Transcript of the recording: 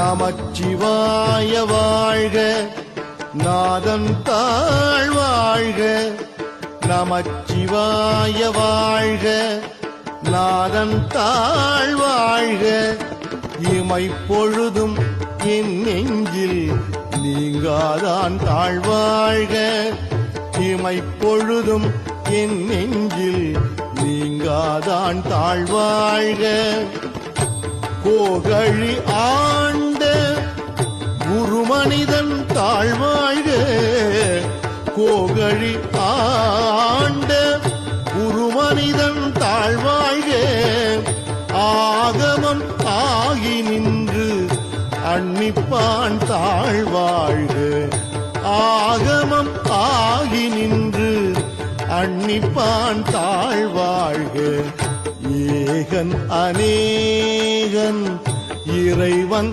நமச்சிவாய வாழ்க, நாதன் தாழ் வாழ்க. நமச்சிவாய வாழ்க, நாதன் தாழ் வாழ்க. இமைப்பொழுதும் என் நெஞ்சில் நீங்காதான் தாழ்வாழ்க. இமைப்பொழுதும் என் நெஞ்சில் நீங்காதான் தாழ்வாழ்க. கோகழி ஆண்ட குருமனிதன் தாழ்வாழ்க. கோகழி ஆண்ட குருமனிதன் தாழ்வாழ்க. ஆகமம் ஆகி நின்று அன்னிப்பான் தாழ்வாழ்க. ஆகமம் ஆகி நின்று அன்னிப்பான் தாழ்வாழ்க. ஏகன் அநேகன் இறைவன்